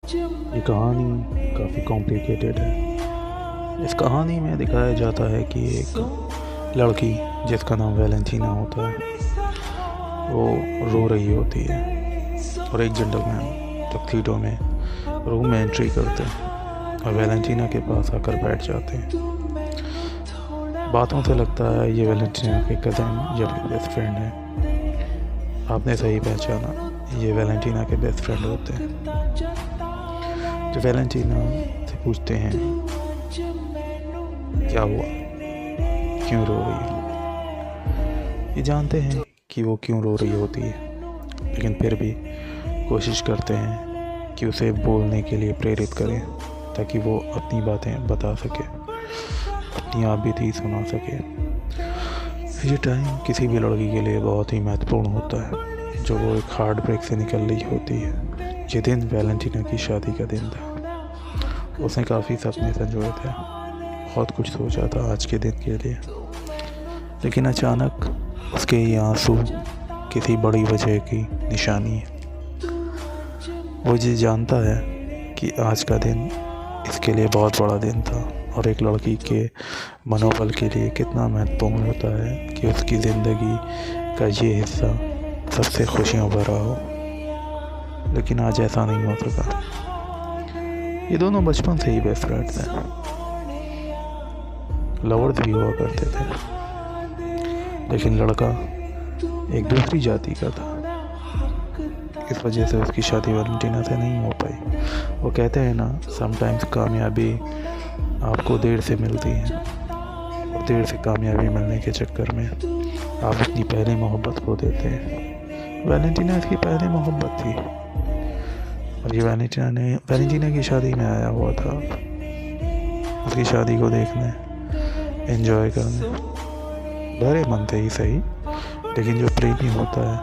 ये कहानी काफ़ी कॉम्प्लिकेटेड है। इस कहानी में दिखाया जाता है कि एक लड़की जिसका नाम वैलेंटीना होता है वो रो रही होती है और एक जेंटलमैन टक्सीडो में रूम में एंट्री करते हैं और वैलेंटीना के पास आकर बैठ जाते हैं। बातों से लगता है ये वैलेंटीना के कज़न या फिर बेस्ट फ्रेंड है। आपने सही पहचाना, ये वैलेंटीना के बेस्ट फ्रेंड होते हैं जो वैलेंटीना से पूछते हैं क्या हुआ, क्यों रो रही हो। ये जानते हैं कि वो क्यों रो रही होती है, लेकिन फिर भी कोशिश करते हैं कि उसे बोलने के लिए प्रेरित करें ताकि वो अपनी बातें बता सके, अपनी आप बीती सुना सके। ये टाइम किसी भी लड़की के लिए बहुत ही महत्वपूर्ण होता है जो वो एक हार्ट ब्रेक से निकल रही होती है। ये दिन वैलेंटीना की शादी का दिन था। उसने काफ़ी सपने संजोए थे, बहुत कुछ सोचा था आज के दिन के लिए, लेकिन अचानक उसके ये आंसू किसी बड़ी वजह की निशानी है। वो ये जानता है कि आज का दिन इसके लिए बहुत बड़ा दिन था और एक लड़की के मनोबल के लिए कितना महत्वपूर्ण होता है कि उसकी ज़िंदगी का ये हिस्सा सबसे खुशियों भरा हो। लेकिन आज ऐसा नहीं हो सका। ये दोनों बचपन से ही बेस्ट फ्रेंड्स हैं, लवर्स भी हुआ करते थे, लेकिन लड़का एक दूसरी जाति का था। इस वजह से उसकी शादी वैलेंटीना से नहीं हो पाई। वो कहते हैं ना, समटाइम्स कामयाबी आपको देर से मिलती है और देर से कामयाबी मिलने के चक्कर में आप अपनी पहली मोहब्बत खो देते हैं। वैलेंटीना इसकी पहली मोहब्बत थी और ये वैलेंटीना की शादी में आया हुआ था, उसकी शादी को देखने, एंजॉय करने। भरे मन थे ही सही, लेकिन जो प्रेमी होता है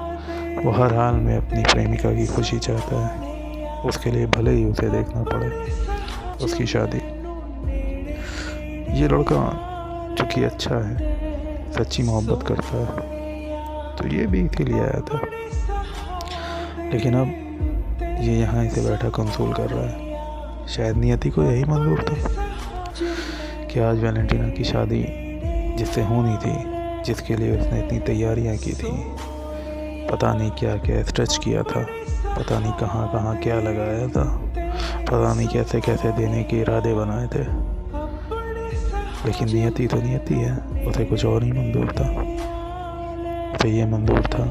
वो हर हाल में अपनी प्रेमिका की खुशी चाहता है, उसके लिए भले ही उसे देखना पड़े उसकी शादी। ये लड़का जो कि अच्छा है, सच्ची मोहब्बत करता है, तो ये भी इसीलिए आया था। लेकिन अब ये यहाँ इसे बैठा कंसोल कर रहा है। शायद नियति को यही मंजूर था कि आज वैलेंटीना की शादी जिससे होनी थी, जिसके लिए उसने इतनी तैयारियां की थी, पता नहीं क्या क्या स्ट्रेच किया था, पता नहीं कहाँ कहाँ क्या लगाया था, पता नहीं कैसे कैसे देने के इरादे बनाए थे, लेकिन नियति तो नियति है, उसे कुछ और ही मंजूर था। उसे ये मंजूर था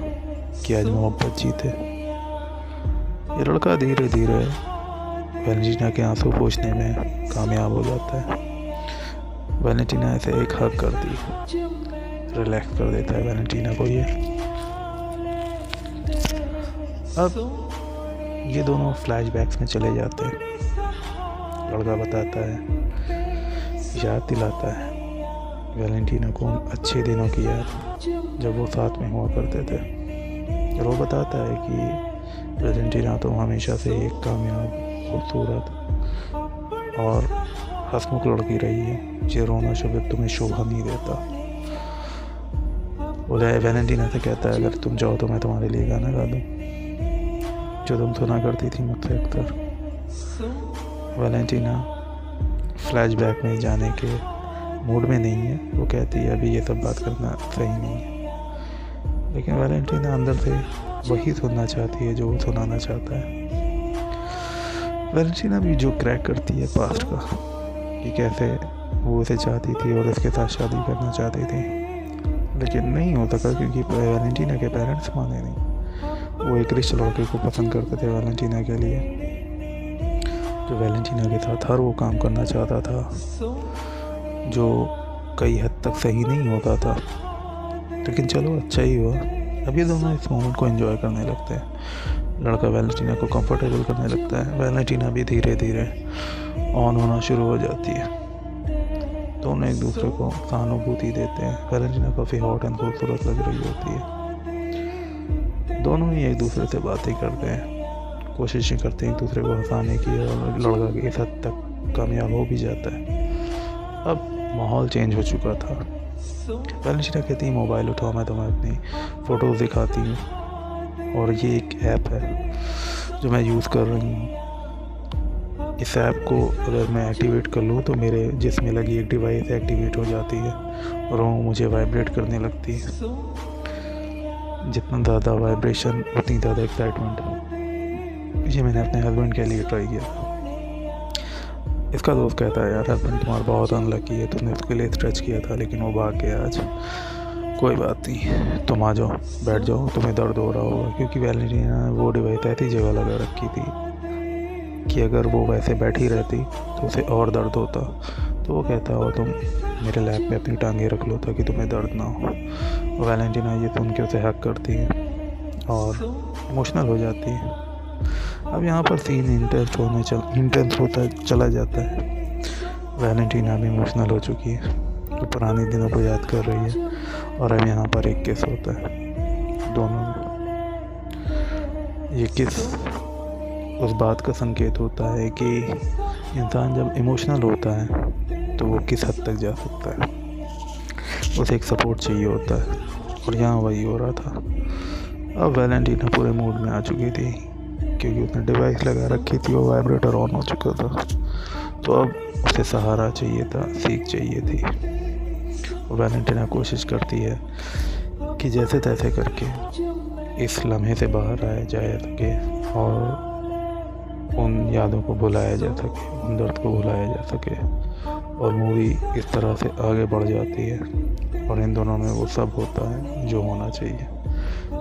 कि आज मोहब्बत जीते। ये लड़का धीरे धीरे वैलेंटीना के आंसू पोंछने में कामयाब हो जाता है। वैलेंटीना ऐसे एक हग कर दी, रिलैक्स कर देता है वैलेंटीना को ये। अब ये दोनों फ्लैशबैक्स में चले जाते हैं। लड़का बताता है, याद दिलाता है वैलेंटीना को उन अच्छे दिनों की याद जब वो साथ में हुआ करते थे। और वो बताता है कि वैलेंटीना तो हमेशा से एक कामयाब, खूबसूरत और हंसमुख लड़की रही है, जो रोना शब्द तुम्हें शोभा नहीं देता। वो वैलेंटीना से कहता है, अगर तुम चाहो तो मैं तुम्हारे लिए गाना गा दूँ, जो तुम सुना करती थी मुझसे अक्सर। वैलेंटीना फ्लैशबैक में जाने के मूड में नहीं है। वो कहती है अभी ये सब बात करना सही नहीं है, लेकिन वैलेंटीना अंदर से वही सुनना चाहती है जो वो सुनाना चाहता है। वैलेंटीना भी जो क्रैक करती है पास्ट का, कि कैसे वो उसे चाहती थी और उसके साथ शादी करना चाहती थी, लेकिन नहीं हो सका क्योंकि वैलेंटीना के पेरेंट्स माने नहीं। वो एक रिच लड़के को पसंद करते थे वैलेंटीना के लिए, जो वैलेंटीना के साथ हर वो काम करना चाहता था जो कई हद तक सही नहीं होता था, लेकिन चलो अच्छा ही हुआ। अब ये दोनों इस मोमेंट को एंजॉय करने लगते हैं। लड़का वैलेंटीना को कंफर्टेबल करने लगता है, वैलेंटीना भी धीरे धीरे ऑन होना शुरू हो जाती है। दोनों एक दूसरे को सहानुभूति देते हैं। वैलेंटीना काफ़ी हॉट एंड खूबसूरत लग रही होती है। दोनों ही एक दूसरे से बातें करते हैं, कोशिशें करते हैं एक दूसरे को हंसाने की, और लड़का इस हद तक कामयाब हो भी जाता है। अब माहौल चेंज हो चुका था। वैलेंटीना कहती है मोबाइल उठाओ, मैं तुम्हें अपनी फ़ोटोज़ दिखाती हूँ, और ये एक ऐप है जो मैं यूज़ कर रही हूँ। इस ऐप को अगर मैं एक्टिवेट कर लूँ तो मेरे जिसमें लगी एक डिवाइस एक्टिवेट हो जाती है और वो मुझे वाइब्रेट करने लगती है। जितना ज़्यादा वाइब्रेशन उतनी ज़्यादा एक्साइटमेंट। ये मैंने अपने हस्बैंड के लिए ट्राई किया। इसका दोस्त कहता है यार हस्बैंड तुम्हारा बहुत अनलकी है, तुमने उसके लिए स्ट्रेच किया था लेकिन वो भाग गया आज। कोई बात नहीं, तुम आ जाओ, बैठ जाओ, तुम्हें दर्द हो रहा होगा। क्योंकि वैलेंटीना ने वो डिवाइस ऐसी जगह लगा रखी थी कि अगर वो वैसे बैठी रहती तो उसे और दर्द होता। तो वो कहता हो तुम मेरे लैप पे अपनी टांगें रख लो ताकि तुम्हें दर्द ना हो। वैलेंटीना ये सुन के उसे हक करती है और इमोशनल हो जाती है। अब यहाँ पर सीन इंटेंस होता चला जाता है। वैलेंटीना भी इमोशनल हो चुकी है, तो पुराने दिनों को याद कर रही है और अब यहाँ पर एक किस होता है दोनों में। ये किस उस बात का संकेत होता है कि इंसान जब इमोशनल होता है तो वो किस हद तक जा सकता है, उसे एक सपोर्ट चाहिए होता है। और यहाँ वही हो रहा था। अब वैलेंटीना पूरे मूड में आ चुकी थी क्योंकि उसने डिवाइस लगा रखी थी, वो वाइब्रेटर ऑन हो चुका था। तो अब उसे सहारा चाहिए था, सीख चाहिए थी। वैलेंटीना कोशिश करती है कि जैसे तैसे करके इस लम्हे से बाहर आया जा सके और उन यादों को भुलाया जा सके, उन दर्द को भुलाया जा सके। और मूवी इस तरह से आगे बढ़ जाती है और इन दोनों में वो सब होता है जो होना चाहिए।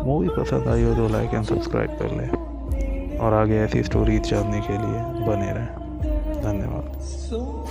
मूवी पसंद आई हो तो लाइक एंड सब्सक्राइब कर लें और आगे ऐसी स्टोरीज जानने के लिए बने रहें। धन्यवाद।